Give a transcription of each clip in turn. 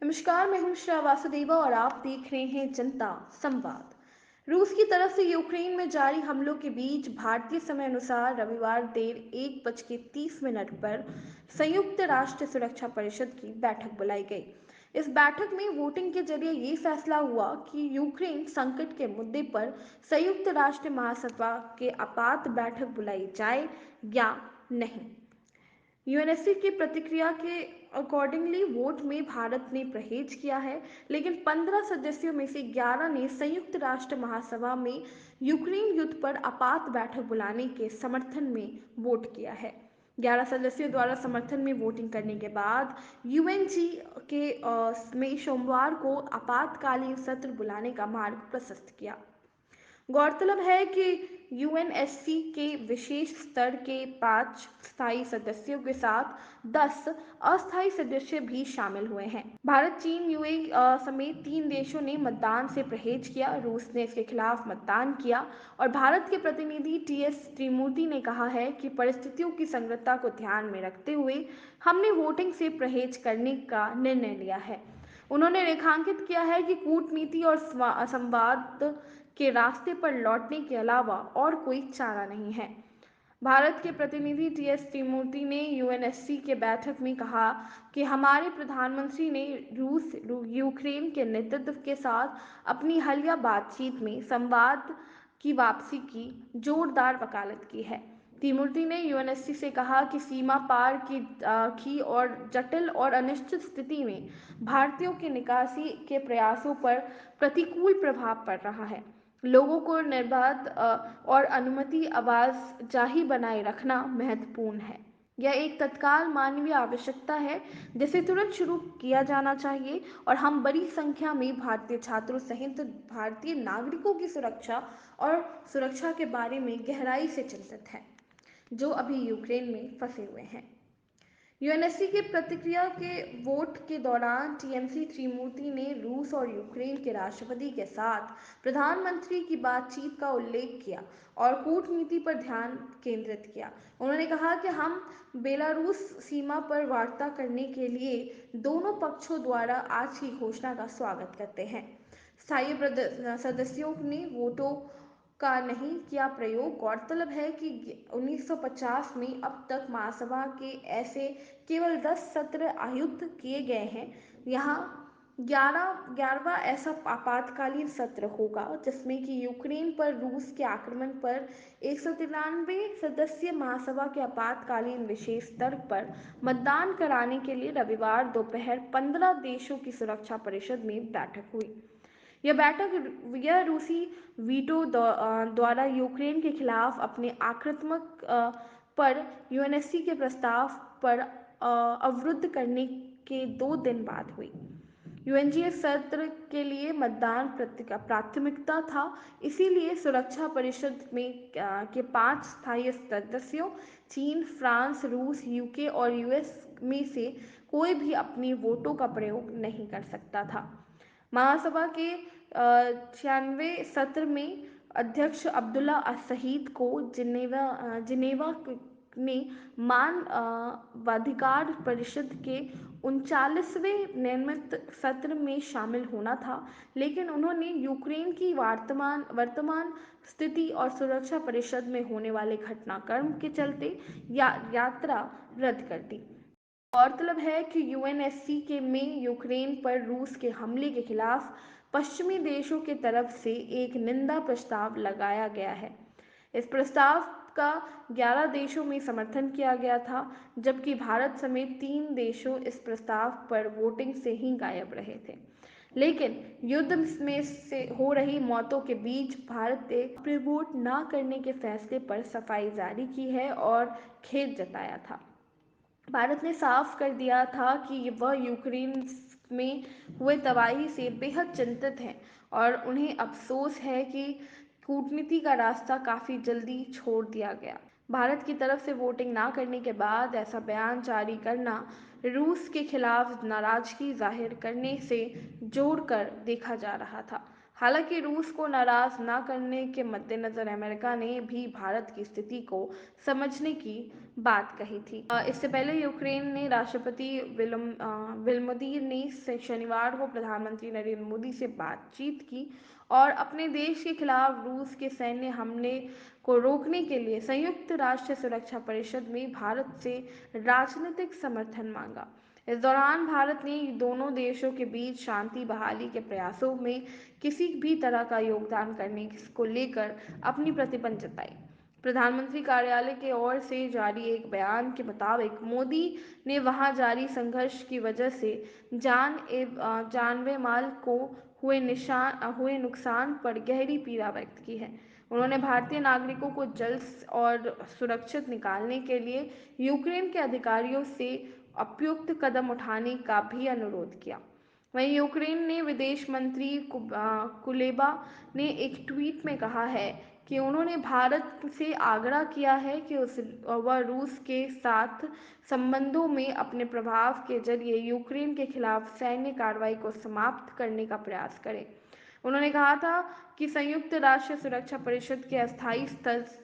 नमस्कार, मैं हूं श्रेया वासुदेवा और आप देख रहे हैं जनता संवाद। रूस की तरफ से यूक्रेन में जारी हमलों के बीच भारतीय समय अनुसार रविवार देर 1:30 पर संयुक्त राष्ट्र सुरक्षा परिषद की बैठक बुलाई गई। इस बैठक में वोटिंग के जरिए ये फैसला हुआ कि यूक्रेन संकट के मुद्दे पर संयुक्त राष्ट्र महासभा के आपात बैठक बुलाई जाए या नहीं। यूएनएससी की प्रतिक्रिया के अकॉर्डिंगली वोट में भारत ने परहेज किया है, लेकिन 15 सदस्यों में से 11 ने संयुक्त राष्ट्र महासभा में यूक्रेन युद्ध पर आपात बैठक बुलाने के समर्थन में वोट किया है। 11 सदस्यों द्वारा समर्थन में वोटिंग करने के बाद यूएनजी में सोमवार को आपातकालीन सत्र बुलाने का मार्ग प्रशस्त किया। गौरतलब है कि यूएनएससी के विशेष स्तर के 5 स्थायी सदस्यों के साथ 10 अस्थायी सदस्य भी शामिल हुए हैं। भारत, चीन, यूएई समेत 3 देशों ने मतदान से परहेज किया। रूस ने इसके खिलाफ मतदान किया और भारत के प्रतिनिधि टीएस त्रिमूर्ति ने कहा है कि परिस्थितियों की संगतता को ध्यान में रखते हुए हमने वोटिंग से परहेज करने का निर्णय लिया है। उन्होंने रेखांकित किया है कि कूटनीति और संवाद के रास्ते पर लौटने के अलावा और कोई चारा नहीं है। भारत के प्रतिनिधि टीएस त्रिमूर्ति ने यूएनएससी के बैठक में कहा कि हमारे प्रधानमंत्री ने यूक्रेन के नेतृत्व के साथ अपनी हालिया बातचीत में संवाद की वापसी की जोरदार वकालत की है। त्रिमूर्ति ने यूएनएससी से कहा कि सीमा पार की और जटिल और अनिश्चित स्थिति में भारतीयों के निकासी के प्रयासों पर प्रतिकूल प्रभाव पड़ रहा है। लोगों को निर्बाध और अनुमति आवाजाही बनाए रखना महत्वपूर्ण है। यह एक तत्काल मानवीय आवश्यकता है जिसे तुरंत शुरू किया जाना चाहिए और हम बड़ी संख्या में भारतीय छात्रों सहित भारतीय नागरिकों की सुरक्षा के बारे में गहराई से चिंतित हैं, जो अभी यूक्रेन में फंसे हुए हैं। यूएनएससी के प्रतिक्रिया के वोट के दौरान टीएमसी त्रिमूर्ति ने रूस और यूक्रेन के राष्ट्रपति के साथ प्रधानमंत्री की बातचीत का उल्लेख किया और कूटनीति पर ध्यान केंद्रित किया। उन्होंने कहा कि हम बेलारूस सीमा पर वार्ता करने के लिए दोनों पक्षों द्वारा आज की घोषणा का स्वागत करते हैं। स्थायी सदस्यों ने वोटों का नहीं किया प्रयोग। गौरतलब है कि 1950 में अब तक महासभा के ऐसे केवल 10 सत्र आयोजित किए गए हैं। यहाँ 11वां ऐसा आपातकालीन सत्र होगा जिसमें कि यूक्रेन पर रूस के आक्रमण पर 193 सदस्यीय महासभा के आपातकालीन विशेष स्तर पर मतदान कराने के लिए रविवार दोपहर 15 देशों की सुरक्षा परिषद में बैठक हुई। यह रूसी वीटो द्वारा यूक्रेन के खिलाफ अपने आक्रामक पर यूएनएससी के प्रस्ताव पर अवरुद्ध करने के 2 दिन बाद हुई। यूएनजीए सत्र के लिए मतदान प्राथमिकता था, इसीलिए सुरक्षा परिषद में के 5 स्थायी सदस्यों चीन, फ्रांस, रूस, यूके और यूएस में से कोई भी अपनी वोटों का प्रयोग नहीं कर सकता था। महासभा के 96वें सत्र में अध्यक्ष अब्दुल्ला सहीद को जिनेवा में मानवाधिकार परिषद के 39वें नियमित सत्र में शामिल होना था, लेकिन उन्होंने यूक्रेन की वर्तमान स्थिति और सुरक्षा परिषद में होने वाले घटनाक्रम के चलते यात्रा रद्द कर दी। गौरतलब है कि यूएनएससी के में यूक्रेन पर रूस के हमले के खिलाफ पश्चिमी देशों की तरफ से एक निंदा प्रस्ताव लगाया गया है। इस प्रस्ताव का 11 देशों में समर्थन किया गया था, जबकि भारत समेत 3 देशों इस प्रस्ताव पर वोटिंग से ही गायब रहे थे। लेकिन युद्ध में से हो रही मौतों के बीच भारत ने अपने वोट न करने के फैसले पर सफाई जारी की है और खेद जताया था। भारत ने साफ कर दिया था कि वह यूक्रेन में हुए तबाही से बेहद चिंतित है और उन्हें अफसोस है कि कूटनीति का रास्ता काफी जल्दी छोड़ दिया गया। भारत की तरफ से वोटिंग ना करने के बाद ऐसा बयान जारी करना रूस के खिलाफ नाराजगी जाहिर करने से जोड़कर देखा जा रहा था। हालांकि रूस को नाराज न करने के मद्देनजर अमेरिका ने भी भारत की स्थिति को समझने की बात कही थी। इससे पहले यूक्रेन ने राष्ट्रपति विल्मोदीर ने शनिवार को प्रधानमंत्री नरेंद्र मोदी से बातचीत की और अपने देश के खिलाफ रूस के सैन्य हमले को रोकने के लिए संयुक्त राष्ट्र सुरक्षा परिषद में भारत से राजनीतिक समर्थन मांगा। इस दौरान भारत ने दोनों देशों के बीच शांति बहाली के प्रयासों में किसी भी तरह का योगदान करने को लेकर अपनी प्रतिबद्ध जताई। प्रधानमंत्री कार्यालय की ओर से जारी एक बयान के मुताबिक मोदी ने वहां जारी संघर्ष की वजह से जानवे माल को हुए नुकसान पर गहरी पीड़ा व्यक्त की है। उन्होंने भारतीय नागरिकों को जल्द और सुरक्षित निकालने के लिए यूक्रेन के अधिकारियों से उपयुक्त कदम उठाने का भी अनुरोध किया। वहीं यूक्रेन ने विदेश मंत्री कुलेबा ने एक ट्वीट में कहा है कि उन्होंने भारत से आग्रह किया है कि वह रूस के साथ संबंधों में अपने प्रभाव के जरिए यूक्रेन के खिलाफ सैन्य कार्रवाई को समाप्त करने का प्रयास करे। उन्होंने कहा था कि संयुक्त राष्ट्र सुरक्षा परिषद के अस्थायी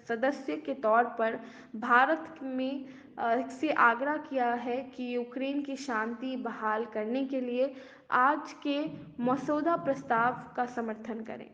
सदस्य के तौर पर भारत में से आग्रह किया है कि यूक्रेन की शांति बहाल करने के लिए आज के मसौदा प्रस्ताव का समर्थन करें।